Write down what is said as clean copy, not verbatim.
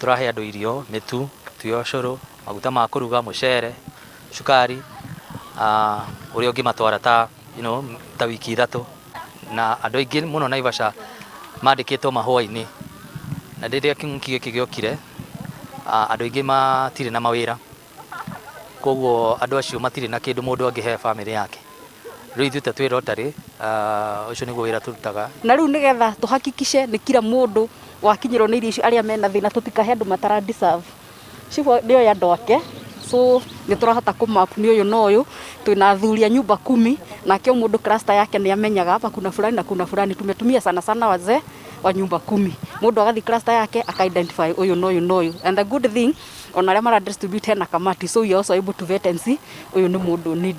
turahe andu irio mitu tuyocoro maguta ma kuruga mucere cukari uri ungi matwara ta ta wiki 3 na andu aingi muno Naivasha mandikitwo mahua-ini na ndiria king'uki giki giokire andu aingi matire na mawira koguo andu acio matire na kindu mundu angihe family yake riu ithuĩ ta twĩ Rotary ucio niguo wira turutaga na riu nigetha tuhakikishe ni kila mundu wakinyirwo ni irio icio aria mena thina tutikahe andu matara deserve cibo ndio ya andu ake so ni turahota kumap ni uyu no uyu twina athuri a nyumba 10 na kio mundu cluster yake ni amenyaga hapa kuna fulani na kuna fulani tumetumia sana wazee wa nyumba 10 mundu agathi cluster yake aka identify uyu no uyu no uyu and the good thing on aria mara distribute na kamati so you also able to vet and see uyu ni mundu need